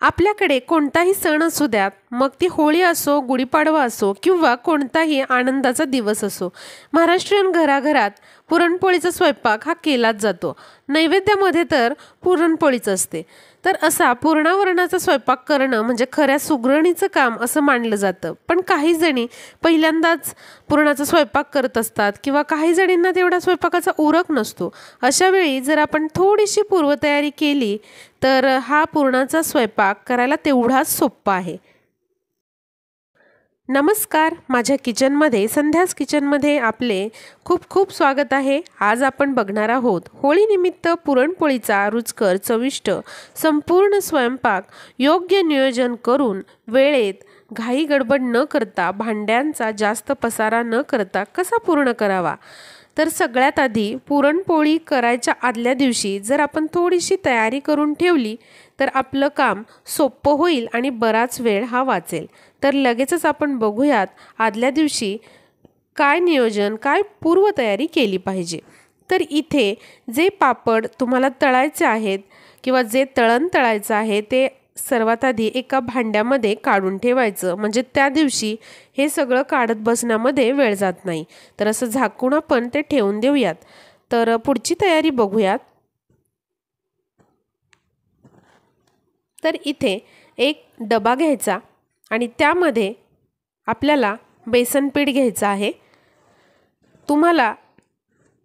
आपल्याकडे कोणताही सण असू द्यात, मग ती होळी असो, गुढीपाडवा असो किंवा कोणताही आनंदाचा दिवस असो, महाराष्ट्रीयन घराघरात पुरणपोळीचा स्वयंपाक हा केलाच जातो। नैवेद्यामध्ये तर पुरणपोळीच असते। तर असा पुरणावरणाचा स्वयंपाक करणं म्हणजे खऱ्या सुगरणीचं काम असं मानलं जातं। पण काही जणी पहिल्यांदाच पुरणाचा स्वयंपाक करत असतात किंवा काही जणींना तेवढा स्वयंपाकाचा उरक नसतो। अशा वेळी जर आपण थोडीशी पूर्वतयारी केली तर हा पुरणाचा स्वयंपाक करायला तेवढाच सोपा आहे। नमस्कार, माझ्या किचनमध्ये संध्यास किचनमध्ये आपले खूप खूप स्वागत आहे। आज आपण बघणार आहोत होळीनिमित्त पुरणपोळीचा रुचकर चविष्ट संपूर्ण स्वयंपाक योग्य नियोजन करून वेळेत घाई गडबड न करता भांड्यांचा जास्त पसारा न करता कसा पूर्ण करावा। तर सगळ्यात आधी पुरणपोळी करायच्या आदल्या दिवशी जर आपण थोडीशी तयारी करून ठेवली तर आपलं काम सोपं होईल आणि बराच वेळ हा वाचेल। तर लगेचच आपण बघूयात आदल्या दिवशी काय नियोजन, काय पूर्वतयारी केली पाहिजे। तर इथे जे पापड तुम्हाला तळायचे आहेत किंवा जे तळण तळायचं आहे ते सर्वात आधी एका भांड्यामध्ये काढून ठेवायचं, म्हणजे त्या दिवशी हे सगळं काढत बसण्यामध्ये वेळ जात नाही। तर असं झाकून आपण ते ठेवून देऊयात। तर पुढची तयारी बघूयात। तर इथे एक डबा घ्यायचा आणि त्यामध्ये आपल्याला बेसन पीठ घ्यायचं आहे। तुम्हाला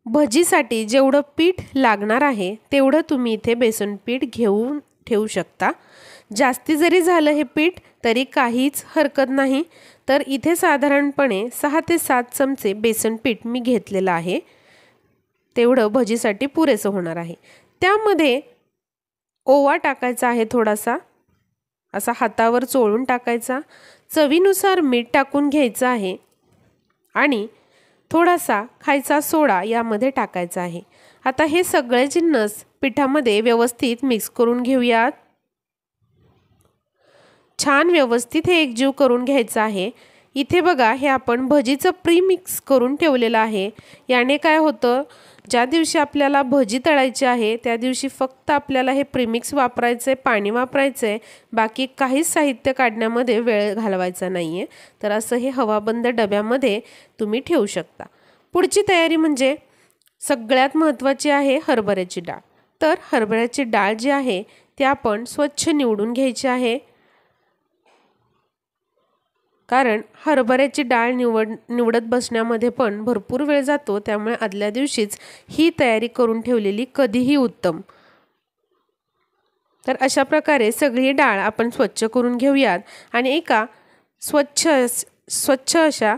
भजीसाठी जेवढं पीठ लागणार आहे तेवढं तुम्ही इथे बेसन पीठ घेऊन ठेवू शकता। जास्ती जरी झालं हे पीठ तरी काहीच हरकत नाही। तर इथे साधारणपणे 6 ते 7 चमचे बेसन पीठ मी घेतलेलं आहे, तेवढं भजीसाठी पुरेसं होणार आहे। त्यामध्ये ओवा टाकायचा आहे, थोडासा असा हातावर चोळून टाकायचा। चवीनुसार मीठ टाकून घ्यायचं आहे आणि थोडासा खायचा सोडा यामध्ये टाकायचा आहे। आता हे सगळे जिन्नस पिठामध्ये व्यवस्थित मिक्स करून घेऊयात। छान व्यवस्थित हे एकजीव करून घ्यायचं आहे। इथे बघा, हे आपण भजीचं प्री मिक्स करून ठेवलेलं आहे। याने काय होतं, ज्या दिवशी आपल्याला भजी तळायची आहे त्या दिवशी फक्त आपल्याला हे प्रीमिक्स वापरायचे, पाणी वापरायचे, बाकी काहीच साहित्य काढण्यामध्ये वेळ घालवायचा नाहीये। तर असं हे हवाबंद डब्यामध्ये तुम्ही ठेवू शकता। पुढची तयारी म्हणजे सगळ्यात महत्त्वाची आहे हरभऱ्याची डाळ। तर हरभऱ्याची डाळ जी आहे ती आपण स्वच्छ निवडून घ्यायची आहे, कारण हरभऱ्याची डाळ निवडत बसण्यामध्ये पण भरपूर वेळ जातो। त्यामुळे आदल्या दिवशीच ही तयारी करून ठेवलेली कधीही उत्तम। तर अशा प्रकारे सगळी डाळ आपण स्वच्छ करून घेऊयात आणि एका स्वच्छ अशा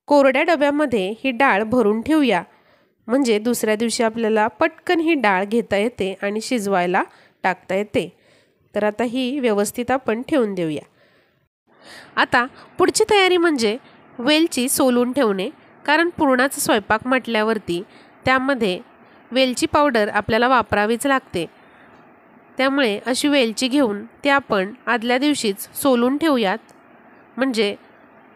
कोरड्या डब्यामध्ये ही डाळ भरून ठेवूया, म्हणजे दुसऱ्या दिवशी आपल्याला पटकन ही डाळ घेता येते आणि शिजवायला टाकता येते। तर आता ही व्यवस्थित आपण ठेवून देऊया। आता पुढची तयारी म्हणजे वेलची सोलून ठेवणे, कारण पुरणाचा स्वयंपाक म्हटल्यावरती त्यामध्ये वेलची पावडर आपल्याला वापरावीच लागते। त्यामुळे अशी वेलची घेऊन ते आपण आदल्या दिवशीच सोलून ठेवूयात, म्हणजे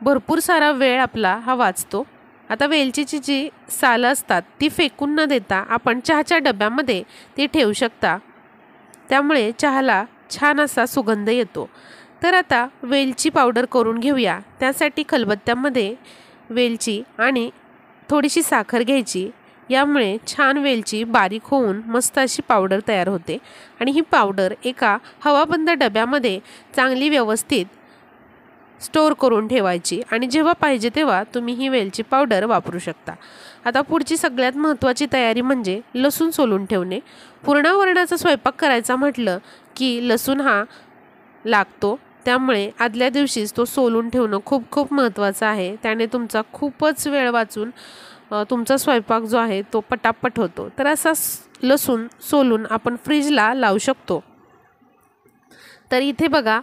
भरपूर सारा वेळ आपला हा वाचतो। आता वेलचीची जी सालं असतात ती फेकून न देता आपण चहाच्या डब्यामध्ये ती ठेवू शकता, त्यामुळे चहाला छान असा सुगंध येतो। तर आता वेलची पावडर करून घेऊया। त्यासाठी खलबत्त्यामध्ये वेलची आणि थोडीशी साखर घ्यायची, यामुळे छान वेलची बारीक होऊन मस्त अशी पावडर तयार होते। आणि ही पावडर एका हवाबंद डब्यामध्ये चांगली व्यवस्थित स्टोर करून ठेवायची आणि जेव्हा पाहिजे तेव्हा तुम्ही ही वेलची पावडर वापरू शकता। आता पुढची सगळ्यात महत्त्वाची तयारी म्हणजे लसूण सोलून ठेवणे। पुरणावरणाचा स्वयंपाक करायचा म्हटलं की लसूण हा लागतो, त्यामुळे आदल्या दिवशीच तो सोलून ठेवणं खूप खूप महत्त्वाचं आहे। त्याने तुमचा खूपच वेळ वाचून तुमचा स्वयंपाक जो आहे तो पटापट होतो। तर असा लसूण सोलून आपण फ्रीजला लावू शकतो। तर इथे बघा,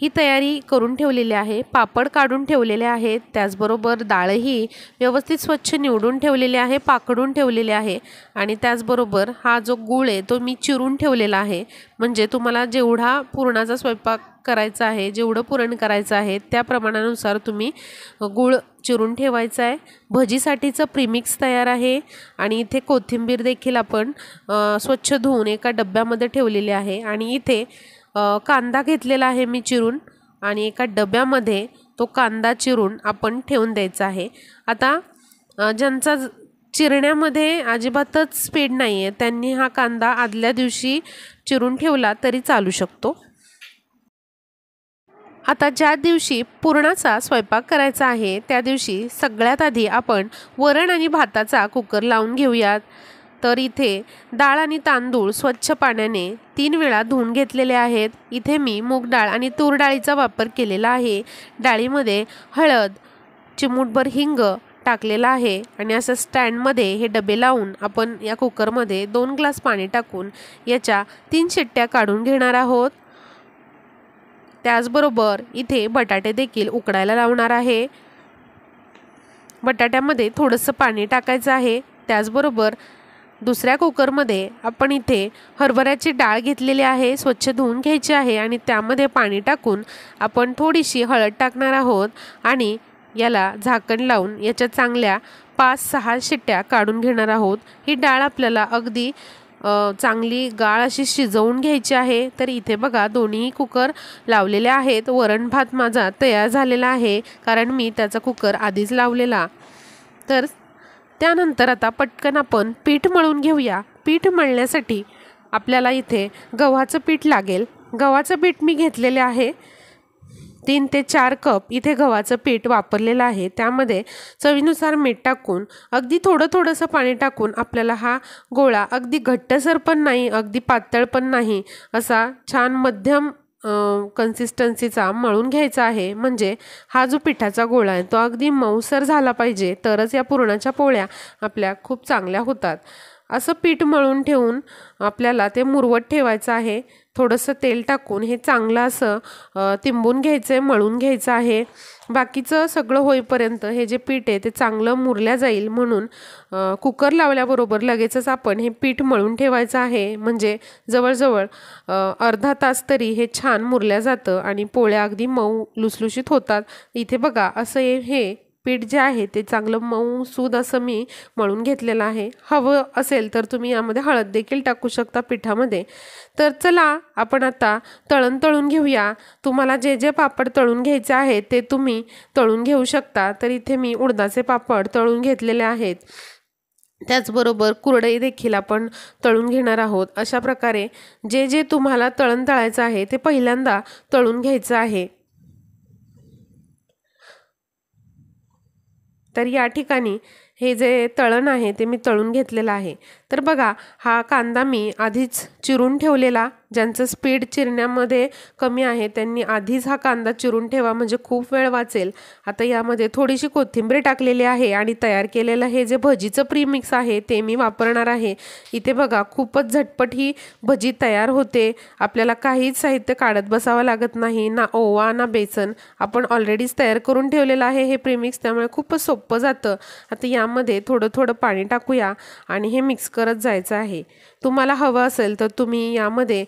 ही तयारी करून ठेवलेली आहे। पापड काढून ठेवलेले आहेत, त्याचबरोबर डाळही व्यवस्थित स्वच्छ निवडून ठेवलेली आहे, पाकडून ठेवलेले आहे आणि त्याचबरोबर हा जो गूळ आहे तो मी चिरून ठेवलेला आहे, म्हणजे तुम्हाला जेवढा पुरणाचा स्वयंपाक करायचा आहे, जेवढं पुरण करायचं आहे त्या प्रमाणानुसार तुम्ही गूळ चिरून ठेवायचा आहे। भजीसाठीचं प्रीमिक्स तयार आहे आणि इथे कोथिंबीर देखील आपण स्वच्छ धुवून एका डब्यामध्ये ठेवलेली आहे आणि इथे कांदा घेतलेला आहे मी चिरून आणि एका डब्यामध्ये तो कांदा चिरून आपण ठेवून द्यायचा आहे। आता ज्यांचा चिरण्यामध्ये अजिबातच स्पीड नाही आहे त्यांनी हा कांदा आदल्या दिवशी चिरून ठेवला तरी चालू शकतो। आता ज्या दिवशी पुरणाचा स्वयंपाक करायचा आहे त्या दिवशी सगळ्यात आधी आपण वरण आणि भाताचा कुकर लावून घेऊयात। तर इथे डाळ आणि तांदूळ स्वच्छ पाण्याने 3 वेळा धुवून घेतलेले आहेत। इथे मी मूग डाळ आणि तूर डाळीचा वापर केलेला आहे। डाळीमध्ये हळद, चिमूटभर हिंग टाकलेला आहे आणि असं स्टँडमध्ये हे डबे लावून आपण या कुकरमध्ये 2 ग्लास पाणी टाकून याच्या 3 शिट्ट्या काढून घेणार आहोत। त्याचबरोबर इथे बटाटे देखील उकडायला लावणार आहे। बटाट्यामध्ये थोडंसं पाणी टाकायचं आहे। त्याचबरोबर दुसऱ्या कुकरमध्ये आपण इथे हरभऱ्याची डाळ घेतलेली आहे, स्वच्छ धुवून घ्यायची आहे आणि त्यामध्ये पाणी टाकून आपण थोडीशी हळद टाकणार आहोत आणि याला झाकण लावून याच्या चांगल्या 5-6 शिट्ट्या काढून घेणार आहोत। ही डाळ आपल्याला अगदी चांगली गाळ अशी शिजवून घ्यायची आहे। तर इथे बघा दोन्ही कुकर लावलेले आहेत। वरण भात माझा तयार झालेला आहे कारण मी त्याचा कुकर आधीच लावलेला। तर त्यानंतर आता पटकन आपण पीठ मळून घेऊया। पीठ मळण्यासाठी आपल्याला इथे गव्हाचं पीठ लागेल। गव्हाचं पीठ मी घेतलेले आहे 3 ते 4 कप इथे गव्हाचं पीठ वापरलेलं आहे। त्यामध्ये चवीनुसार मीठ टाकून अगदी थोडंसं पाणी टाकून आपल्याला हा गोळा अगदी घट्टसर पण नाही अगदी पातळ पण नाही असा छान मध्यम कन्सिस्टन्सीचा मळून घ्यायचा आहे। म्हणजे हा जो पिठाचा गोळा आहे तो अगदी मऊसर झाला पाहिजे तरच या पुरणाच्या पोळ्या आपल्या खूप चांगल्या होतात। असं पीठ मळून ठेवून आपल्याला ते मुरवत ठेवायचं आहे। थोडंसं तेल टाकून हे चांगलं असं तिंबून घ्यायचं आहे, मळून घ्यायचं आहे। बाकीचं सगळं होईपर्यंत हे जे पीठ आहे ते चांगलं मुरल्या जाईल म्हणून कुकर लावल्याबरोबर लगेचच आपण हे पीठ मळून ठेवायचं आहे। म्हणजे जवळजवळ अर्धा तास तरी हे छान मुरल्या जातं आणि पोळ्या अगदी मऊ लुसलुशीत होतात। इथे बघा असं हे पीठ जे आहे ते चांगलं मऊ सूद असं मी मळून घेतलेलं आहे। हवं असेल तर तुम्ही यामध्ये हळद देखील टाकू शकता पिठामध्ये। तर चला आपण आता तळण तळून घेऊया। तुम्हाला जे जे पापड तळून घ्यायचे आहेत ते तुम्ही तळून घेऊ शकता। तर इथे मी उडदाचे पापड तळून घेतलेले आहेत। त्याचबरोबर कुरडई देखील आपण तळून घेणार आहोत। अशा प्रकारे जे जे तुम्हाला तळण तळायचं आहे ते पहिल्यांदा तळून घ्यायचं आहे। तर या ठिकाणी हे जे तळण आहे ते मी तळून घेतलेलं आहे। तर बघा हा कांदा मी आधीच चिरून ठेवलेला। ज्यांचं स्पीड चिरण्यामध्ये कमी आहे त्यांनी आधीच हा कांदा चिरून ठेवा म्हणजे खूप वेळ वाचेल। आता यामध्ये थोडीशी कोथिंबीर टाकलेली आहे आणि तयार केलेलं हे जे भजीचं प्रीमिक्स आहे ते मी वापरणार आहे। इथे बघा खूपच झटपट ही भजी तयार होते। आपल्याला काहीच साहित्य काढत बसावं लागत नाही, ना ओवा ना बेसन। आपण ऑलरेडीच तयार करून ठेवलेलं आहे हे प्रीमिक्स, त्यामुळे खूपच सोपं जातं। आता यामध्ये थोडं पाणी टाकूया आणि हे मिक्स करत जायचं आहे। तुम्हाला हवं असेल तर तुम्ही यामध्ये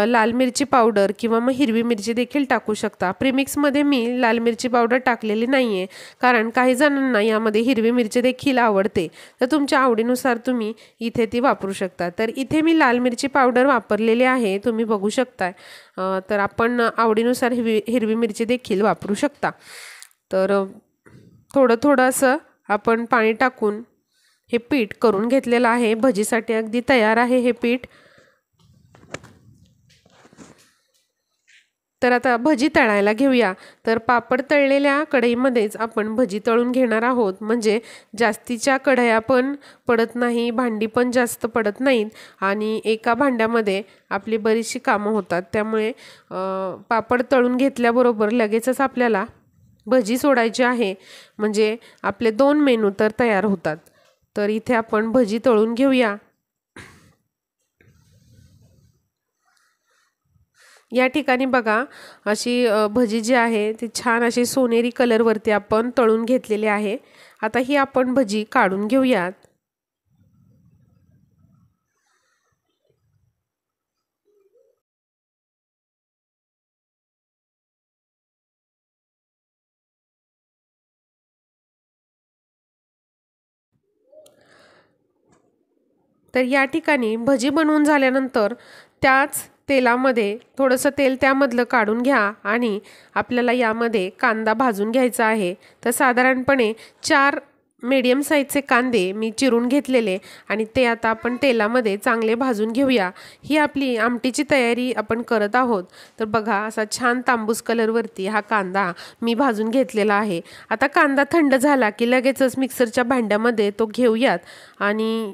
लाल मिरची पावडर किंवा मग हिरवी मिरची देखील टाकू शकता। प्रीमिक्समध्ये मी लाल मिरची पावडर टाकलेली नाही आहे कारण काही जणांना यामध्ये हिरवी मिरची देखील आवडते। तर तुमच्या आवडीनुसार तुम्ही इथे ती वापरू शकता। तर इथे मी लाल मिरची पावडर वापरलेली आहे, तुम्ही बघू शकताय। तर आपण आवडीनुसार हिरवी मिरची देखील वापरू शकता। तर थोडं असं आपण पाणी टाकून हे पीठ करून घेतलेलं आहे। भजीसाठी अगदी तयार आहे हे पीठ। तर आता भजी तळायला घेऊया। तर पापड तळलेल्या कढईमध्येच आपण भजी तळून घेणार आहोत म्हणजे जास्तीच्या कढया पण पडत नाही, भांडी पण जास्त पडत नाहीत आणि एका भांड्यामध्ये आपली बरीचशी कामं होतात। त्यामुळे पापड तळून घेतल्याबरोबर लगेचच आपल्याला भजी सोडायची आहे म्हणजे आपले 2 मेनू तर तयार होतात। तर इथे आपण भजी तळून घेऊया। या ठिकाणी बघा अशी भजी जी आहे ती छान अशी सोनेरी कलरवरती आपण तळून घेतलेली आहे। आता ही आपण भजी काढून घेऊयात। तर या ठिकाणी भजी बनवून झाल्यानंतर त्याच तेलामध्ये थोडंसं तेल त्यामधलं काढून घ्या आणि आपल्याला यामध्ये कांदा भाजून घ्यायचा आहे। तर साधारणपणे 4 मीडियम साईजचे कांदे मी चिरून घेतलेले आणि ते आता आपण तेलामध्ये चांगले भाजून घेऊया। ही आपली आमटीची तयारी आपण करत आहोत। तर बघा असा छान तांबूस कलरवरती हा कांदा मी भाजून घेतलेला आहे। आता कांदा थंड झाला की लगेचच मिक्सरच्या भांड्यामध्ये तो घेऊयात आणि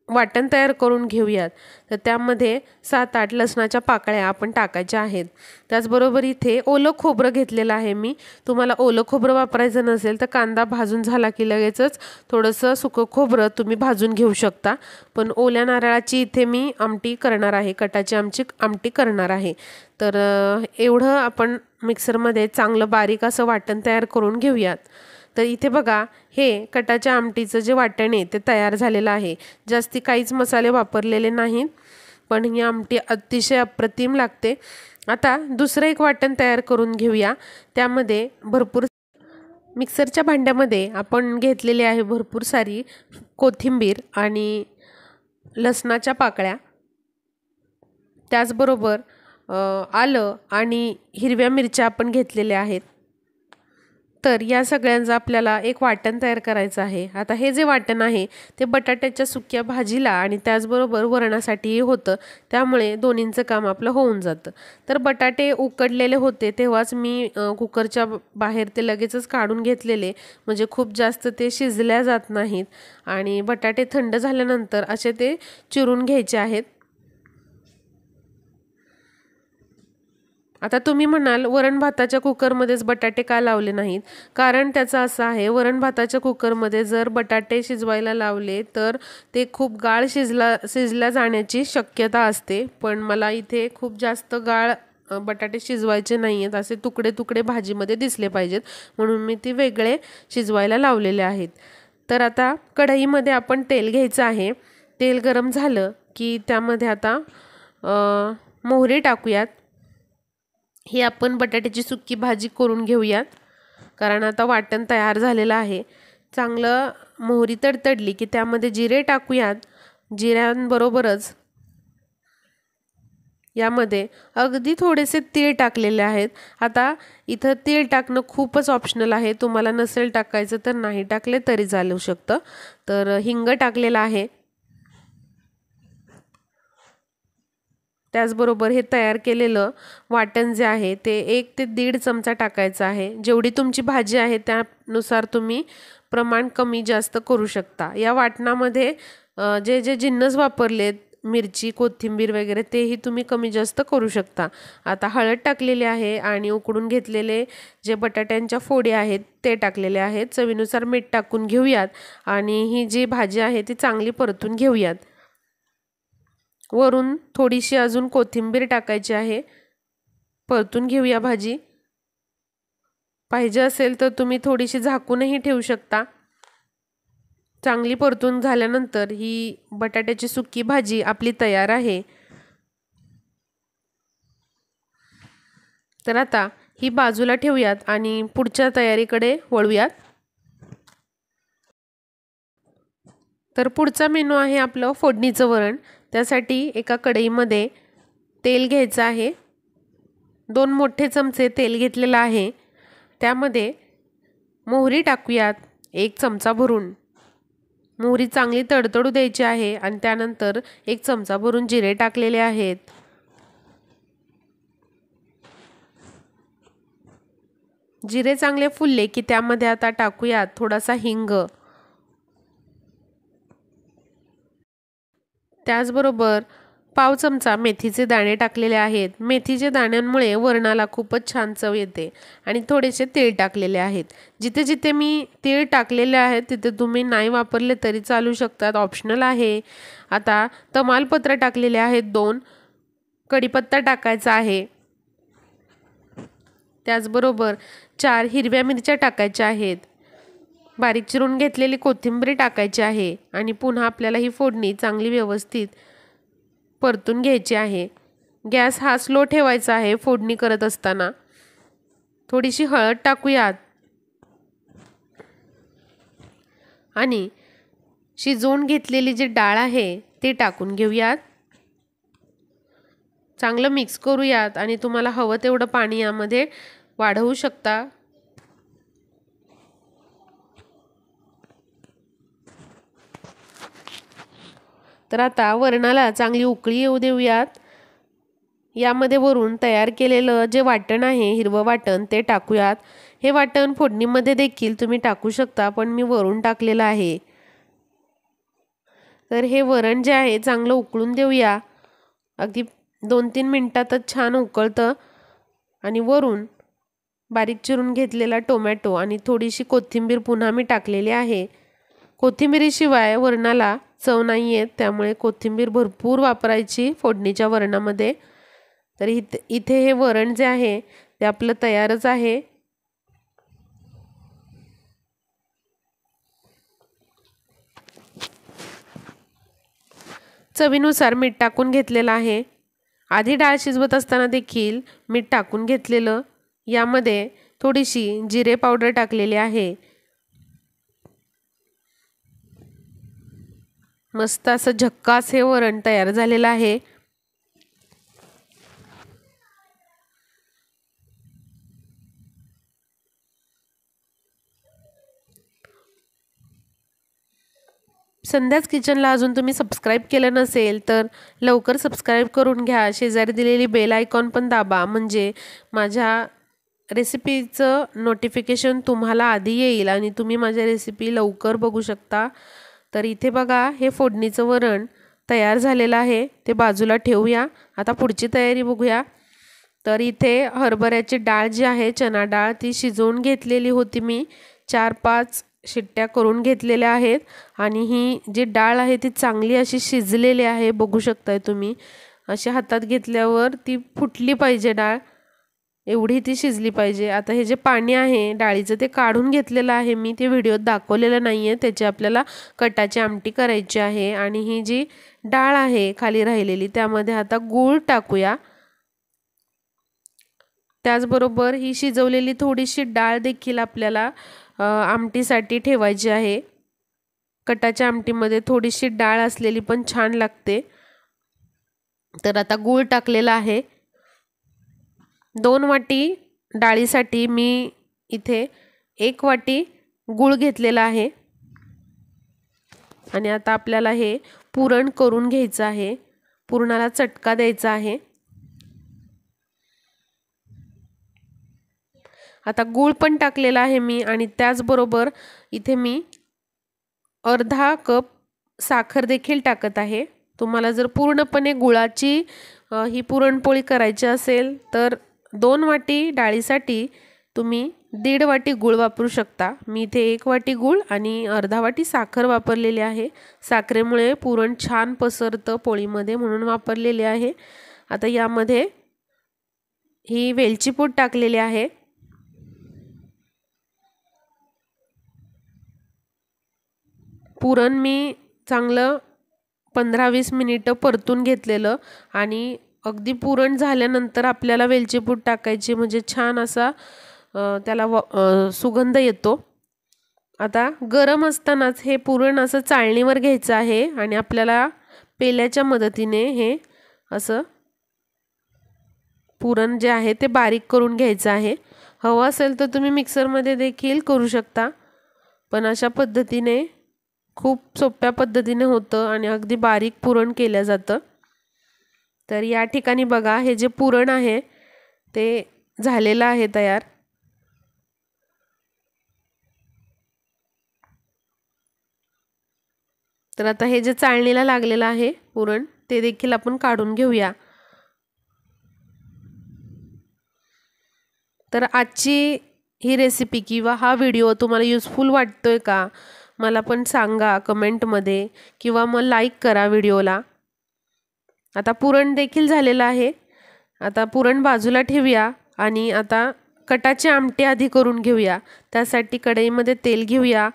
वाटण तयार करून घेऊयात। तर त्यामध्ये 7-8 लसणाच्या पाकळ्या आपण टाकायच्या आहेत। त्याचबरोबर इथे ओलं खोबरं घेतलेलं आहे मी। तुम्हाला ओलं खोबरं वापरायचं नसेल तर कांदा भाजून झाला की लगेचच थोडंसं सुकं खोबरं तुम्ही भाजून घेऊ शकता। पण ओल्या नारळाची इथे मी आमटी करणार आहे, कटाची आमटी करणार आहे। तर एवढं आपण मिक्सरमध्ये चांगलं बारीक असं वाटण तयार करून घेऊयात। तर इथे बघा हे कटाच्या आमटीचं जे वाटण आहे ते तयार झालेलं आहे। जास्ती काहीच मसाले वापरलेले नाहीत, पण ही आमटी अतिशय अप्रतिम लागते। आता दुसरं एक वाटण तयार करून घेऊया। त्यामध्ये भरपूर मिक्सरच्या भांड्यामध्ये आपण घेतलेली आहे भरपूर सारी कोथिंबीर आणि लसणाच्या पाकळ्या, त्याचबरोबर आलं आणि हिरव्या मिरच्या आपण घेतलेल्या आहेत। तर या सगळ्यांचं आपल्याला एक वाटण तयार करायचं आहे। आता हे जे वाटण आहे ते बटाट्याच्या सुक्या भाजीला आणि त्याचबरोबर वरणासाठीही होतं, त्यामुळे दोन्हींचं काम आपलं होऊन जातं। तर बटाटे उकडलेले होते तेव्हाच मी कुकरच्या बाहेर ते लगेचच काढून घेतलेले, म्हणजे खूप जास्त ते शिजल्या जात नाहीत आणि बटाटे थंड झाल्यानंतर असे ते चिरून घ्यायचे आहेत। आता तुम्ही म्हणाल वरण भाताच्या कुकरमध्येच बटाटे का लावले नाहीत? कारण त्याचं असं आहे, वरण भाताच्या कुकरमध्ये जर बटाटे शिजवायला लावले तर ते खूप गाळ शिजल्या जाण्याची शक्यता असते। पण मला इथे खूप जास्त गाळ बटाटे शिजवायचे नाही आहेत, असे तुकडे तुकडे भाजीमध्ये दिसले पाहिजेत, म्हणून मी ते वेगळे शिजवायला लावलेले आहेत। तर आता कढईमध्ये आपण तेल घ्यायचं आहे। तेल गरम झालं की त्यामध्ये आता मोहरी टाकूयात। ही आपण बटाट्याची सुक्की भाजी करून घेऊयात, कारण आता वाटण तयार झालेलं आहे। चांगलं मोहरी तडतडली की त्यामध्ये जिरे टाकूयात। जिऱ्यांबरोबरच यामध्ये अगदी थोडेसे तीळ टाकलेले आहेत। आता इथं तीळ टाकणं खूपच ऑप्शनल आहे, तुम्हाला नसेल टाकायचं तर नाही टाकले तरी चालू शकतं। तर हिंग टाकलेला आहे, त्याचबरोबर हे तयार केलेलं वाटण जे आहे ते 1 ते 1.5 चमचा टाकायचं आहे। जेवढी तुमची भाजी आहे त्यानुसार तुम्ही प्रमाण कमी जास्त करू शकता। या वाटणामध्ये जे जे जिन्नस वापरलेत, मिरची, कोथिंबीर वगैरे, तेही तुम्ही कमी जास्त करू शकता। आता हळद टाकलेली आहे आणि उकडून घेतलेले जे बटाट्यांच्या फोडी आहेत ते टाकलेले आहेत। चवीनुसार मीठ टाकून घेऊयात आणि ही जी भाजी आहे ती चांगली परतून घेऊयात। वरून थोडीशी अजून कोथिंबीर टाकायची आहे, परतून घेऊया भाजी। पाहिजे असेल तर तुम्ही थोडीशी झाकूनही ठेवू शकता। चांगली परतून झाल्यानंतर ही बटाट्याची सुक्की भाजी आपली तयार आहे। तर आता ही बाजूला ठेवूयात आणि पुढच्या तयारीकडे वळूयात। तर पुढचा मेनू आहे आपलं फोडणीचं वरण। त्यासाठी एका कढईमध्ये तेल घ्यायचं आहे। 2 मोठे चमचे तेल घेतलेलं आहे। त्यामध्ये मोहरी टाकूयात 1 चमचा भरून। मोहरी चांगली तडतडू द्यायची आहे आणि त्यानंतर 1 चमचा भरून जिरे टाकलेले आहेत। जिरे चांगले फुलले की त्यामध्ये आता टाकूयात थोडासा हिंग, त्याचबरोबर पाव चमचा मेथीचे दाणे टाकलेले आहेत। मेथीच्या दाण्यांमुळे वरणाला खूपच छान चव येते आणि थोडेसे तीळ टाकलेले आहेत। जिथे जिथे मी तीळ टाकलेले आहेत तिथे तुम्ही नाही वापरले तरी चालू शकतात, ऑप्शनल आहे। आता तमालपत्र टाकलेले आहेत 2, कढीपत्ता टाकायचा आहे, त्याचबरोबर 4 हिरव्या मिरच्या टाकायच्या आहेत, बारीक चिरून घेतलेली कोथिंबीर टाकायची आहे आणि पुन्हा आपल्याला ही फोडणी चांगली व्यवस्थित परतून घ्यायची आहे। गॅस हा स्लो ठेवायचा आहे फोडणी करत असताना। थोडीशी हळद टाकूयात आणि शिजवून घेतलेली जी डाळ आहे ती टाकून घेऊयात। चांगलं मिक्स करूयात आणि तुम्हाला हवं तेवढं पाणी यामध्ये वाढवू शकता। तर आता वरणाला चांगली उकळी येऊ देऊयात। यामध्ये वरून तयार केलेलं जे वाटण आहे हिरवं वाटण ते टाकूयात। हे वाटण फोडणीमध्ये देखील तुम्ही टाकू शकता, पण मी वरून टाकलेलं आहे। तर हे वरण जे आहे चांगलं उकळून देऊया। अगदी 2-3 मिनिटातच छान उकळतं। आणि वरून बारीक चिरून घेतलेला टोमॅटो आणि थोडीशी कोथिंबीर पुन्हा मी टाकलेली आहे। कोथिंबीरीशिवाय वरणाला चव नाही येत, त्यामुळे कोथिंबीर भरपूर वापरायची फोडणीच्या वरणामध्ये। तर इथे हे वरण जे आहे ते आपलं तयारच आहे। चवीनुसार मीठ टाकून घेतलेलं आहे। आधी डाळ शिजवत असताना देखील मीठ टाकून घेतलेलं। यामध्ये थोडीशी जिरे पावडर टाकलेली आहे। मस्त असं झक्कास हे वरण तयार झालेलं आहे। संध्याच किचनला अजून तुम्ही सबस्क्राईब केलं नसेल तर लवकर सबस्क्राईब करून घ्या। शेजारी दिलेली बेल आयकॉन पण दाबा, म्हणजे माझ्या रेसिपीचं नोटिफिकेशन तुम्हाला आधी येईल आणि तुम्ही माझ्या रेसिपी लवकर बघू शकता। तर इथे बघा हे फोडणीचं वरण तयार झालेलं आहे, ते बाजूला ठेवूया। आता पुढची तयारी बघूया। तर इथे हरभऱ्याची डाळ जी आहे चना डाळ ती शिजवून घेतलेली होती मी। 4-5 शिट्ट्या करून घेतलेल्या आहेत आणि ही जी डाळ आहे ती चांगली अशी शिजलेली आहे, बघू शकताय तुम्ही। अशी हातात घेतल्यावर ती फुटली पाहिजे डाळ, एवढी ती शिजली पाहिजे। आता हे जे पाणी आहे डाळीचं ते काढून घेतलेलं आहे मी, ते व्हिडिओत दाखवलेलं नाही आहे। त्याची आपल्याला कटाची आमटी करायची आहे आणि ही जी डाळ आहे खाली राहिलेली त्यामध्ये आता गूळ टाकूया। त्याचबरोबर ही शिजवलेली थोडीशी डाळ देखील आपल्याला आमटीसाठी ठेवायची आहे। कटाच्या आमटीमध्ये थोडीशी डाळ असलेली पण छान लागते। तर आता गूळ टाकलेला आहे। 2 वाटी डाळीसाठी मी इथे 1 वाटी गूळ घेतलेला आहे। आणि आता आपल्याला हे पुरण करून घ्यायचं आहे, पुरणाला चटका द्यायचा आहे। आता गूळ पण टाकलेला आहे मी आणि त्याचबरोबर इथे मी अर्धा कप साखर देखील टाकत आहे। तुम्हाला जर पूर्णपणे गुळाची ही पुरणपोळी करायची असेल तर 2 वाटी डाळीसाठी तुम्ही 1.5 वाटी गूळ वापरू शकता। मी इथे 1 वाटी गूळ आणि अर्धा वाटी साखर वापरलेली आहे। साखरेमुळे पुरण छान पसरतं पोळीमध्ये, म्हणून वापरलेले आहे। आता यामध्ये ही वेलची पूड टाकलेली आहे। पुरण मी चांगलं 15-20 मिनिटं परतून घेतलेलं आणि अगदी पुरण झाल्यानंतर आपल्याला वेलची पूड टाकायची, म्हणजे छान असा त्याला सुगंध येतो। आता गरम असतानाच हे पुरण असं चाळणीवर घ्यायचं आहे आणि आपल्याला पेल्याच्या मदतीने हे असं पुरण जे आहे ते बारीक करून घ्यायचं आहे। हवं असेल तर तुम्ही मिक्सरमध्ये देखील करू शकता, पण अशा पद्धतीने खूप सोप्या पद्धतीने होतं आणि अगदी बारीक पुरण केलं जातं। तर या ठिकाणी बघा हे जे पुरण आहे ते झालेलं आहे तयार। तर आता हे जे चाळणीला लागलेलं आहे पुरण ते देखील आपण काढून घेऊया। तर आजची ही रेसिपी किंवा हा व्हिडिओ तुम्हाला युजफुल वाटतोय का मला पण सांगा कमेंटमध्ये, किंवा मग लाईक करा व्हिडिओला। आता पुरण देखील झालेलं आहे। आता पुरण बाजूला ठेवूया आणि आता कटाची आमटी आधी करून घेऊया। त्यासाठी कढईमध्ये तेल घेऊया,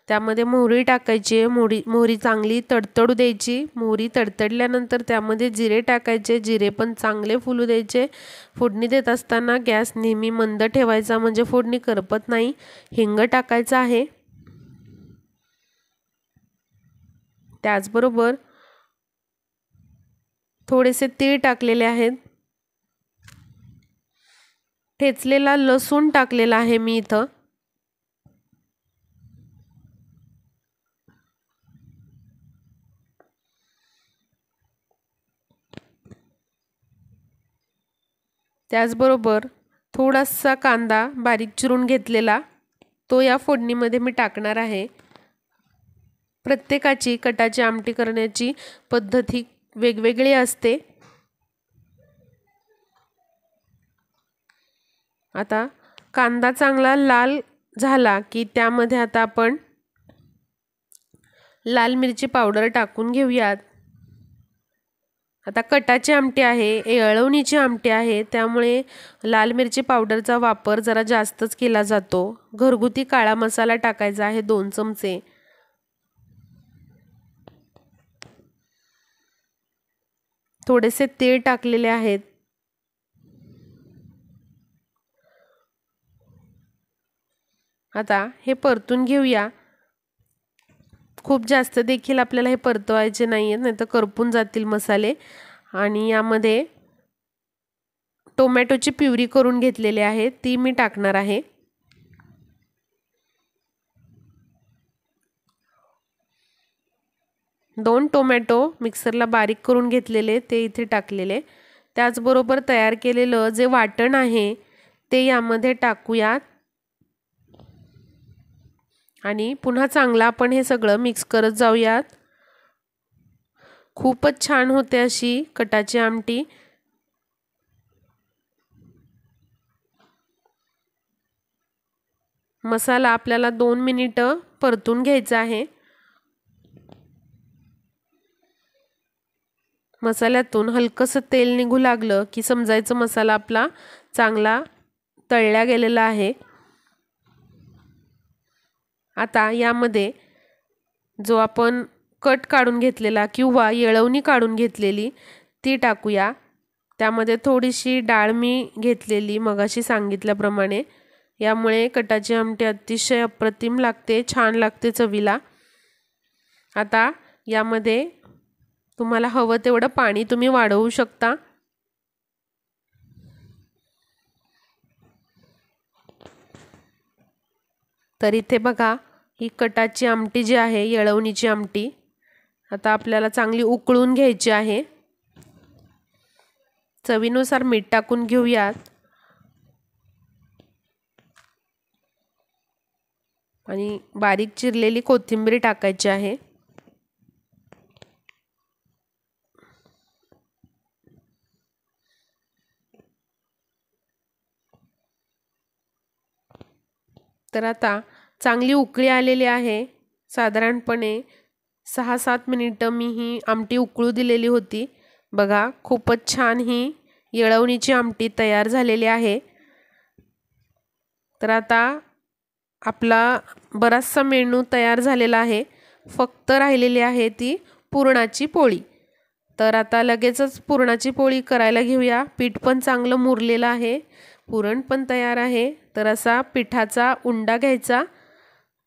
त्यामध्ये मोहरी टाकायची। मोहरी चांगली तडतडू द्यायची। मोहरी तडतडल्यानंतर त्यामध्ये जिरे टाकायचे, जिरे पण चांगले फुलू द्यायचे। फोडणी देत असताना गॅस नेहमी मंद ठेवायचा, म्हणजे फोडणी करपत नाही। हिंग टाकायचं आहे। त्याचबरोबर थोडेसे तीळ टाकलेले आहेत। ठेचलेला लसूण टाकलेला आहे मी इथं. त्याचबरोबर थोडासा कांदा बारीक चिरून घेतलेला तो या फोडणीमध्ये मी टाकणार आहे. प्रत्येकाची कटाची आमटी करण्याची पद्धत ही वेगवेगळी असते. आता कांदा चांगला लाल झाला की त्यामध्ये आता आपण लाल मिरची पावडर टाकून घेऊयात. आता कटाची आमटी आहे, येळवणीची आमटी आहे, त्यामुळे लाल मिरची पावडरचा वापर जरा जास्तच केला जातो. घरगुती काळा मसाला टाकायचा आहे 2 चमचे. थोडेसे तेल टाकलेले आहेत. आता हे परतून घेऊया. खूप जास्त देखील आपल्याला हे परतवायचे नाहीये, नाहीतर करपून जातील मसाले. आणि यामध्ये टोमॅटोची प्युरी करून घेतलेली आहे ती मी टाकणार आहे. दोन टोमॅटो मिक्सरला बारीक करून घेतलेले ते इथे टाकलेले. त्याचबरोबर तयार केलेलं जे वाटण आहे ते यामध्ये टाकूयात आणि पुन्हा चांगला आपण हे सगळं मिक्स करत जाऊयात. खूपच छान होते अशी कटाची आमटी. मसाला आपल्याला 2 मिनिटं परतून घ्यायचा आहे. मसाल्यातून हलकसं तेल निघू लागलं की समजायचं मसाला आपला चांगला तळला गेलेला आहे. आता यामध्ये जो आपण कट काढून घेतलेला किंवा येळवणी काढून घेतलेली ती टाकूया. त्यामध्ये थोडीशी डाळ मी घेतलेली मगाशी सांगितल्याप्रमाणे. यामुळे कटाची आमटी अतिशय अप्रतिम लागते, छान लागते चवीला. आता यामध्ये तुम्हाला हवं तेवढं पाणी तुम्ही वाढवू शकता. तर इथे बघा ही कटाची आमटी जी आहे, येळवणीची आमटी, आता आपल्याला चांगली उकळून घ्यायची आहे. चवीनुसार मीठ टाकून घेऊयात आणि बारीक चिरलेली कोथिंबीर टाकायची आहे. तर आता चांगली उकळी आलेली आहे. साधारणपणे 6-7 मिनिटं मी ही आमटी उकळू दिलेली होती. बघा खूपच छान ही येळवणीची आमटी तयार झालेली आहे. तर आता आपला बराचसा मेनू तयार झालेला आहे. फक्त राहिलेली आहे ती पुरणाची पोळी. तर आता लगेचच पुरणाची पोळी करायला घेऊया. पीठ पण चांगलं मुरलेलं आहे, पुरण पण तयार आहे. तर असा पिठाचा उंडा घ्यायचा,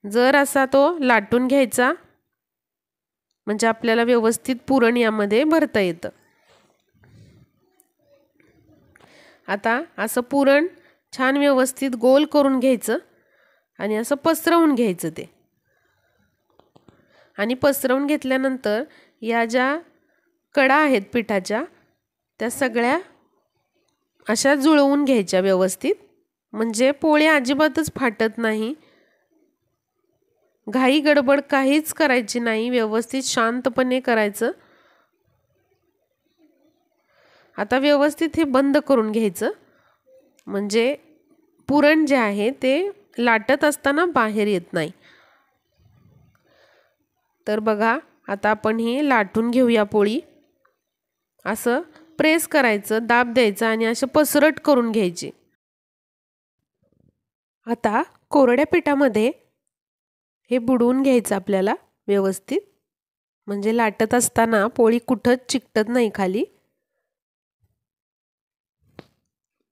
जर असा तो लाटून घ्यायचा, म्हणजे आपल्याला व्यवस्थित पुरण यामध्ये भरता येतं. आता असं पुरण छान व्यवस्थित गोल करून घ्यायचं आणि असं पसरवून घ्यायचं ते. आणि पसरवून घेतल्यानंतर या ज्या कडा आहेत पिठाच्या त्या सगळ्या अशा जुळवून घ्यायच्या व्यवस्थित, म्हणजे पोळी अजिबातच फाटत नाही. घाई गडबड काहीच करायची नाही, व्यवस्थित शांतपणे करायचं. आता व्यवस्थित हे बंद करून घ्यायचं, म्हणजे पुरण जे आहे ते लाटत असताना बाहेर येत नाही. तर बघा आता आपण ही लाटून घेऊया पोळी. असं प्रेस करायचं, दाब द्यायचा आणि असं पसरट करून घ्यायची. आता कोरड्या पिठामध्ये हे बुडवून घ्यायचं आपल्याला व्यवस्थित, म्हणजे लाटत असताना पोळी कुठंच चिकटत नाही खाली.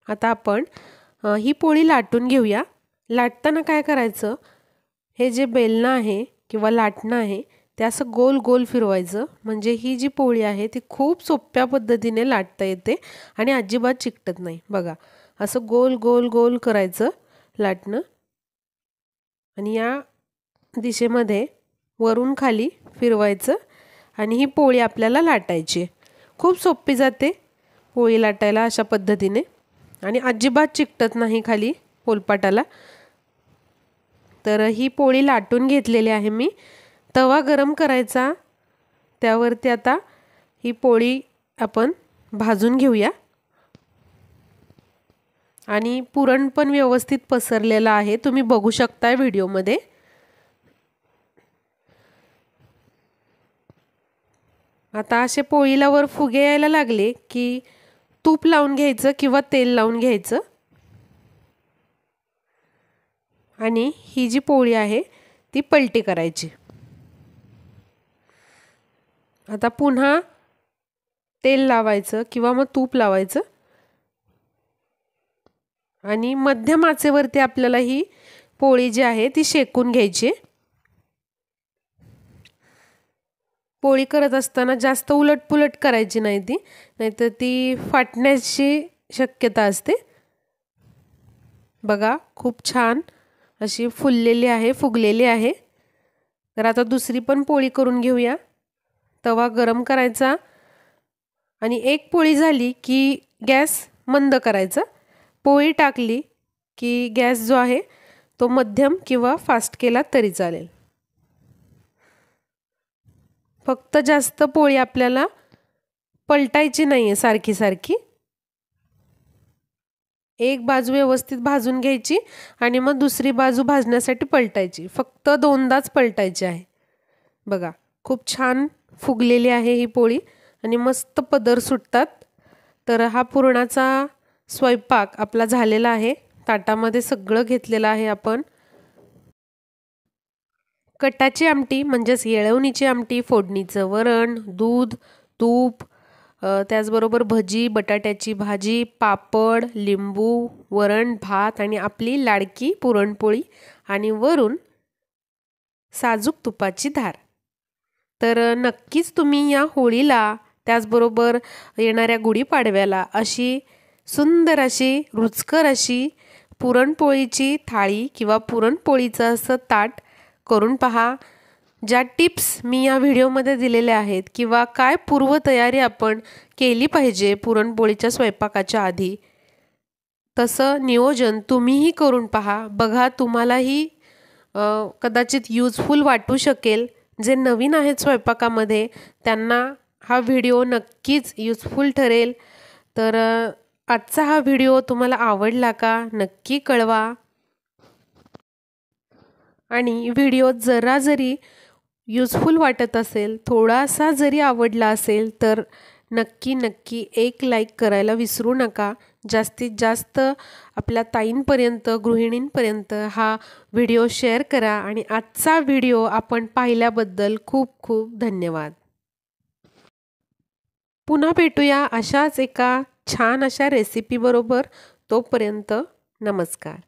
आता आपण ही पोळी लाटून घेऊया. लाटताना काय करायचं, हे जे बेलणं आहे किंवा लाटणं आहे ते असं गोल गोल फिरवायचं, म्हणजे ही जी पोळी आहे ती खूप सोप्या पद्धतीने लाटता येते आणि अजिबात चिकटत नाही. बघा असं गोल गोल गोल करायचं लाटणं आणि या दिशेमध्ये वरून खाली फिरवायचं आणि ही पोळी आपल्याला लाटायची. खूप सोपी जाते पोळी लाटायला अशा पद्धतीने आणि अजिबात चिकटत नाही खाली पोलपाटाला. तर ही पोळी लाटून घेतलेली आहे मी. तवा गरम करायचा, त्यावरती आता ही पोळी आपण भाजून घेऊया. आणि पुरण पण व्यवस्थित पसरलेलं आहे, तुम्ही बघू शकता व्हिडिओमध्ये. आता असे पोळीला वर फुगे यायला लागले की तूप लावून घ्यायचं किंवा तेल लावून घ्यायचं आणि ही जी पोळी आहे ती पलटी करायची. आता पुन्हा तेल लावायचं किंवा मग तूप लावायचं आणि मध्यम आचेवरती आपल्याला ही पोळी जी आहे ती शेकून घ्यायची. पोळी करत असताना जास्त उलटपुलट करायची नाही ती, नाहीतर ती फाटण्याची शक्यता असते. बघा खूप छान अशी फुललेली आहे, फुगलेली आहे. तर आता दुसरी पण पोळी करून घेऊया. तवा गरम करायचा आणि एक पोळी झाली की गॅस मंद करायचा. पोळी टाकली की गॅस जो आहे तो मध्यम किंवा फास्ट केला तरी चालेल. फक्त जास्त पोळी आपल्याला पलटायची नाही आहे सारखी सारखी. एक बाजू व्यवस्थित भाजून घ्यायची आणि मग दुसरी बाजू भाजण्यासाठी पलटायची. फक्त दोनदाच पलटायची आहे. बघा खूप छान फुगलेली आहे ही पोळी आणि मस्त पदर सुटतात. तर हा पुरणाचा स्वयंपाक आपला झालेला आहे. ताटामध्ये सगळं घेतलेलं आहे आपण. कटाची आमटी म्हणजेच येळवणीची आमटी, फोडणीचं वरण, दूध, तूप, त्याचबरोबर भजी, बटाट्याची भाजी, पापड, लिंबू, वरण, भात आणि आपली लाडकी पुरणपोळी आणि वरून साजूक तुपाची धार. तर नक्कीच तुम्ही या होळीला त्याचबरोबर येणाऱ्या गुढीपाडव्याला अशी सुंदर अशी रुचकर अशी पुरणपोळीची थाळी किंवा पुरणपोळीचं असं ताट करून पहा. ज्या टिप्स मी या व्हिडिओमध्ये दिलेल्या आहेत किंवा काय पूर्वतयारी आपण केली पाहिजे पुरणपोळीच्या स्वयंपाकाच्या आधी, तसं नियोजन तुम्हीही करून पहा. बघा तुम्हालाही कदाचित युजफुल वाटू शकेल. जे नवीन आहेत स्वयंपाकामध्ये त्यांना हा व्हिडिओ नक्कीच युजफुल ठरेल. तर आजचा हा व्हिडिओ तुम्हाला आवडला का नक्की कळवा. आणि व्हिडिओ जरा जरी युजफुल वाटत असेल, थोडासा जरी आवडला असेल तर नक्की एक लाईक करायला विसरू नका. जास्तीत जास्त आपल्या ताईंपर्यंत, गृहिणींपर्यंत हा व्हिडिओ शेअर करा. आणि आजचा व्हिडिओ आपण पाहिल्याबद्दल खूप खूप धन्यवाद. पुन्हा भेटूया अशाच एका छान अशा रेसिपी बरोबर. तोपर्यंत नमस्कार.